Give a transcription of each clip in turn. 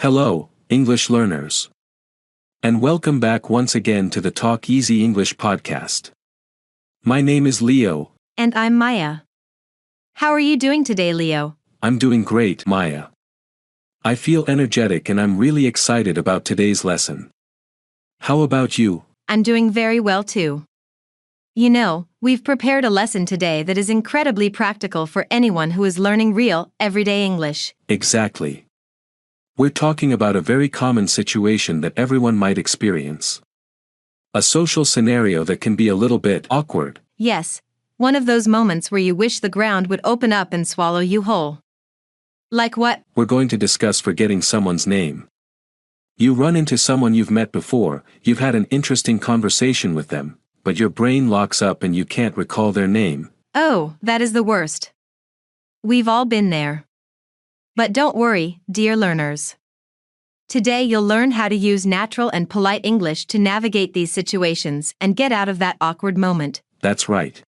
Hello, English learners. And welcome back once again to the Talk Easy English podcast. My name is Leo. And I'm Maya. How are you doing today, Leo? I'm doing great, Maya. I feel energetic and I'm really excited about today's lesson. How about you? I'm doing very well too. You know, we've prepared a lesson today that is incredibly practical for anyone who is learning real, everyday English. Exactly. We're talking about a very common situation that everyone might experience. A social scenario that can be a little bit awkward. Yes, one of those moments where you wish the ground would open up and swallow you whole. Like what? We're going to discuss forgetting someone's name. You run into someone you've met before, you've had an interesting conversation with them, but your brain locks up and you can't recall their name. Oh, that is the worst. We've all been there. But don't worry, dear learners. Today you'll learn how to use natural and polite English to navigate these situations and get out of that awkward moment. That's right.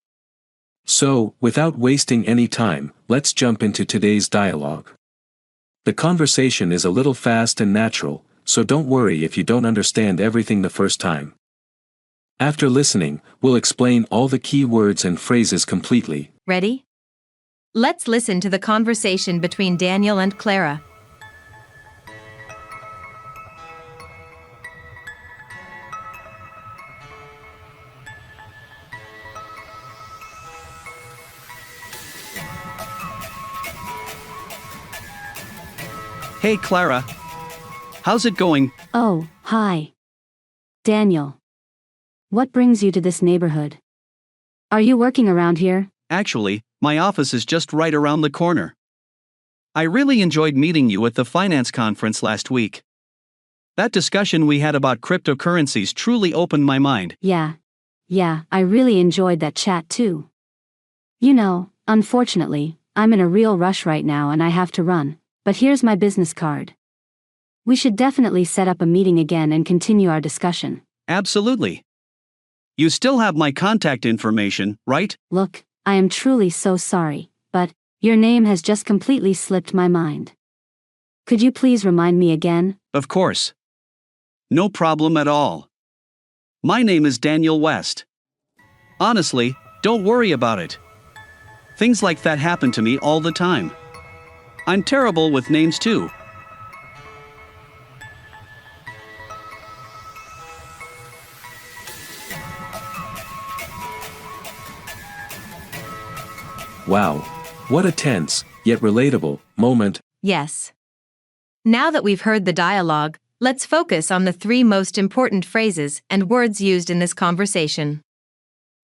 So, without wasting any time, let's jump into today's dialogue. The conversation is a little fast and natural, so don't worry if you don't understand everything the first time. After listening, we'll explain all the key words and phrases completely. Ready? Let's listen to the conversation between Daniel and Clara. Hey Clara. How's it going? Oh, hi. Daniel. What brings you to this neighborhood? Are you working around here? Actually, my office is just right around the corner. I really enjoyed meeting you at the finance conference last week. That discussion we had about cryptocurrencies truly opened my mind. Yeah, I really enjoyed that chat too. You know, unfortunately, I'm in a real rush right now and I have to run, but here's my business card. We should definitely set up a meeting again and continue our discussion. Absolutely. You still have my contact information, right? Look, I am truly so sorry, but your name has just completely slipped my mind. Could you please remind me again? Of course. No problem at all. My name is Daniel West. Honestly, don't worry about it. Things like that happen to me all the time. I'm terrible with names too. Wow. What a tense, yet relatable, moment. Yes. Now that we've heard the dialogue, let's focus on the three most important phrases and words used in this conversation.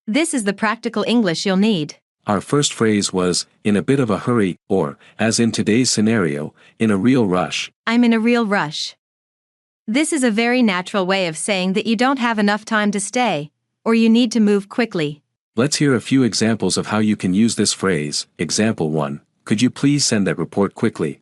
This is the practical English you'll need. Our first phrase was, in a bit of a hurry, or, as in today's scenario, in a real rush. I'm in a real rush. This is a very natural way of saying that you don't have enough time to stay, or you need to move quickly. Let's hear a few examples of how you can use this phrase. Example 1. Could you please send that report quickly?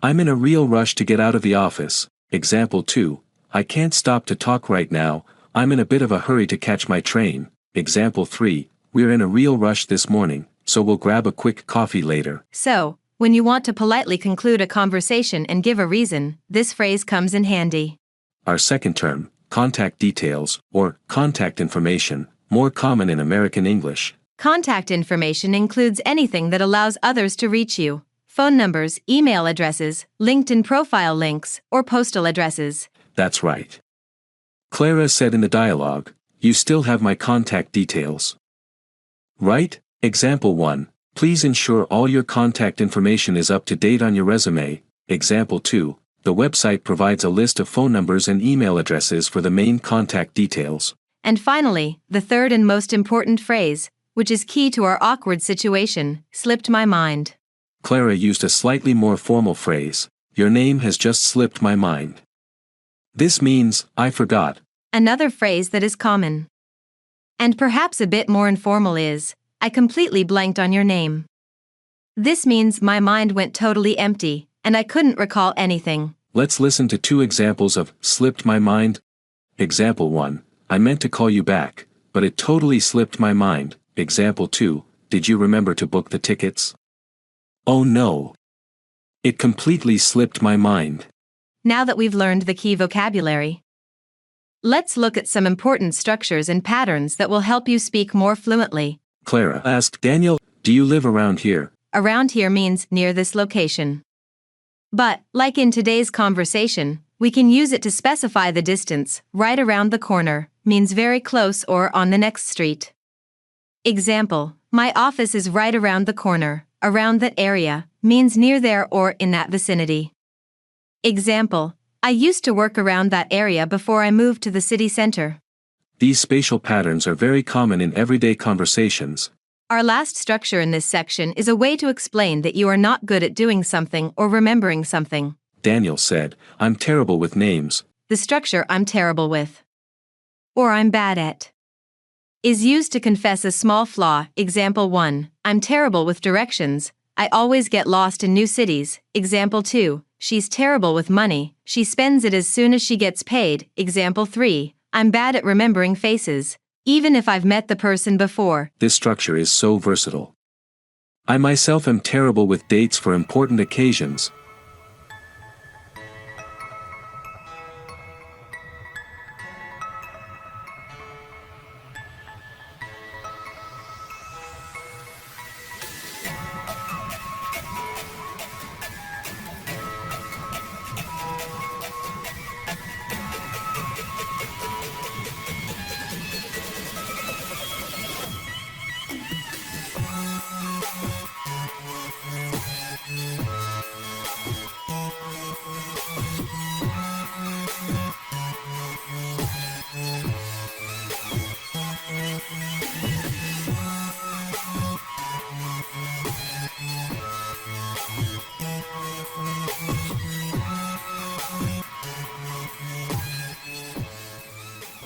I'm in a real rush to get out of the office. Example 2. I can't stop to talk right now, I'm in a bit of a hurry to catch my train. Example 3. We're in a real rush this morning, so we'll grab a quick coffee later. So, when you want to politely conclude a conversation and give a reason, this phrase comes in handy. Our second term, contact details, or contact information, more common in American English. Contact information includes anything that allows others to reach you. Phone numbers, email addresses, LinkedIn profile links, or postal addresses. That's right. Clara said in the dialogue, you still have my contact details. Right? Example 1. Please ensure all your contact information is up to date on your resume. Example 2. The website provides a list of phone numbers and email addresses for the main contact details. And finally, the third and most important phrase, which is key to our awkward situation, slipped my mind. Clara used a slightly more formal phrase, your name has just slipped my mind. This means, I forgot. Another phrase that is common, and perhaps a bit more informal is, I completely blanked on your name. This means my mind went totally empty, and I couldn't recall anything. Let's listen to two examples of slipped my mind. Example 1. I meant to call you back, but it totally slipped my mind. Example 2. Did you remember to book the tickets? Oh no. It completely slipped my mind. now that we've learned the key vocabulary. Let's look at some important structures and patterns that will help you speak more fluently. Clara asked Daniel, "Do you live around here?" Around here means near this location. But, like in today's conversation, we can use it to specify the distance. Right around the corner means very close or on the next street. Example, my office is right around the corner. Around that area means near there or in that vicinity. Example, I used to work around that area before I moved to the city center. These spatial patterns are very common in everyday conversations. Our last structure in this section is a way to explain that you are not good at doing something or remembering something. Daniel said, "I'm terrible with names." The structure "I'm terrible with" or "I'm bad at" is used to confess a small flaw. Example 1, I'm terrible with directions. I always get lost in new cities. Example 2, she's terrible with money. She spends it as soon as she gets paid. Example 3, I'm bad at remembering faces, even if I've met the person before. This structure is so versatile. I myself am terrible with dates for important occasions.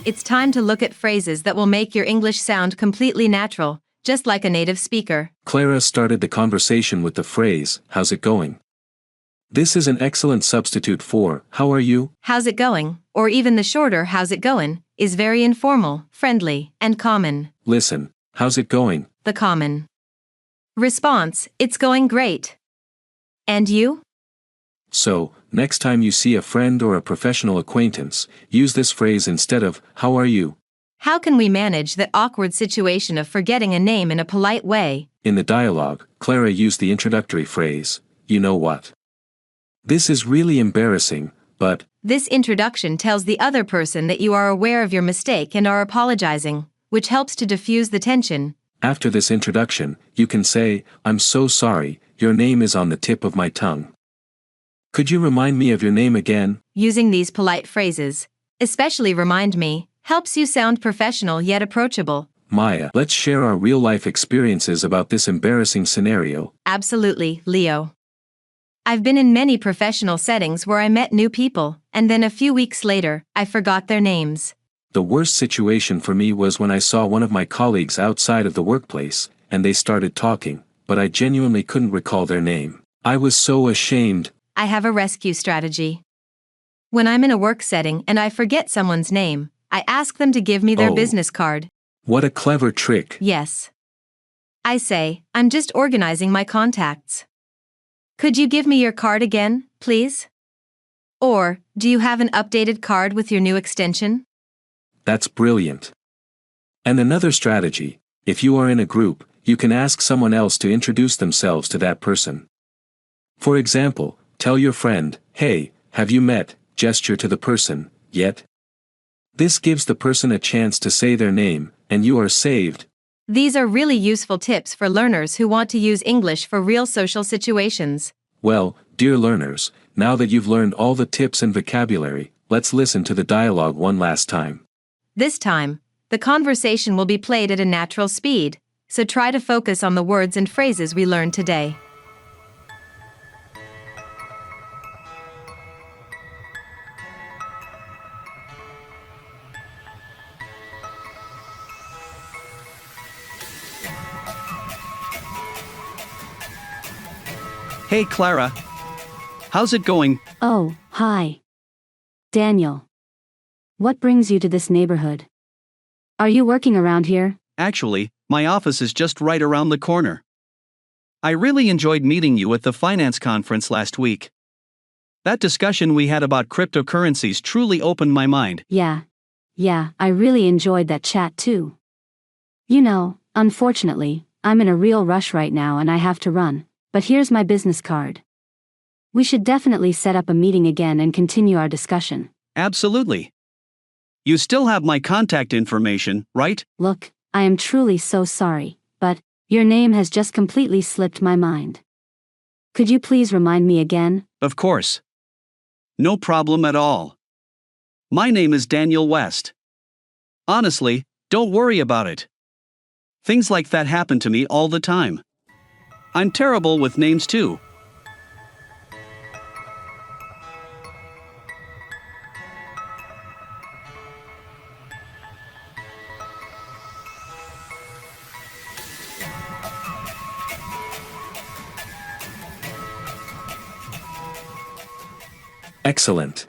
It's time to look at phrases that will make your English sound completely natural, just like a native speaker. Clara started the conversation with the phrase, "How's it going?" This is an excellent substitute for, "How are you?" How's it going? Or even the shorter "How's it goin'" is very informal, friendly, and common. Listen, how's it going? The common response, it's going great. And you? So, next time you see a friend or a professional acquaintance, use this phrase instead of, "How are you?" How can we manage that awkward situation of forgetting a name in a polite way? In the dialogue, Clara used the introductory phrase, "You know what?" This is really embarrassing, but this introduction tells the other person that you are aware of your mistake and are apologizing, which helps to diffuse the tension. After this introduction, you can say, "I'm so sorry, your name is on the tip of my tongue. Could you remind me of your name again?" Using these polite phrases, especially "remind me," helps you sound professional yet approachable. Maya, let's share our real-life experiences about this embarrassing scenario. Absolutely, Leo. I've been in many professional settings where I met new people, and then a few weeks later, I forgot their names. The worst situation for me was when I saw one of my colleagues outside of the workplace, and they started talking, but I genuinely couldn't recall their name. I was so ashamed. I have a rescue strategy. When I'm in a work setting and I forget someone's name, I ask them to give me their business card. What a clever trick. Yes. I say, I'm just organizing my contacts. Could you give me your card again, please? Or, do you have an updated card with your new extension? That's brilliant. And another strategy, if you are in a group, you can ask someone else to introduce themselves to that person. For example, tell your friend, "Hey, have you met," gesture to the person, "yet?" This gives the person a chance to say their name, and you are saved. These are really useful tips for learners who want to use English for real social situations. Well, dear learners, now that you've learned all the tips and vocabulary, let's listen to the dialogue one last time. This time, the conversation will be played at a natural speed, so try to focus on the words and phrases we learned today. Hey Clara. How's it going? Oh, hi. Daniel. What brings you to this neighborhood? Are you working around here? Actually, my office is just right around the corner. I really enjoyed meeting you at the finance conference last week. That discussion we had about cryptocurrencies truly opened my mind. Yeah, I really enjoyed that chat too. You know, unfortunately, I'm in a real rush right now and I have to run, but here's my business card. We should definitely set up a meeting again and continue our discussion. Absolutely. You still have my contact information, right? Look, I am truly so sorry, but your name has just completely slipped my mind. Could you please remind me again? Of course. No problem at all. My name is Daniel West. Honestly, don't worry about it. Things like that happen to me all the time. I'm terrible with names too. Excellent.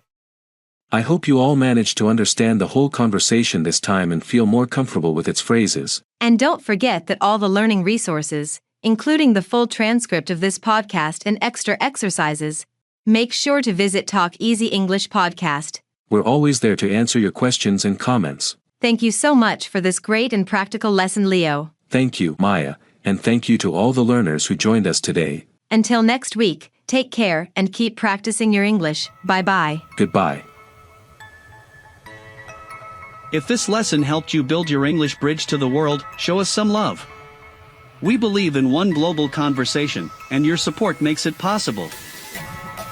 I hope you all managed to understand the whole conversation this time and feel more comfortable with its phrases. And don't forget that all the learning resources, including the full transcript of this podcast and extra exercises, make sure to visit Talk Easy English Podcast. We're always there to answer your questions and comments. Thank you so much for this great and practical lesson, Leo. Thank you, Maya, and thank you to all the learners who joined us today. Until next week, take care and keep practicing your English. Bye-bye. Goodbye. If this lesson helped you build your English bridge to the world, show us some love. We believe in one global conversation, and your support makes it possible.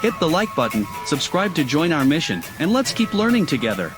Hit the like button, subscribe to join our mission, and let's keep learning together.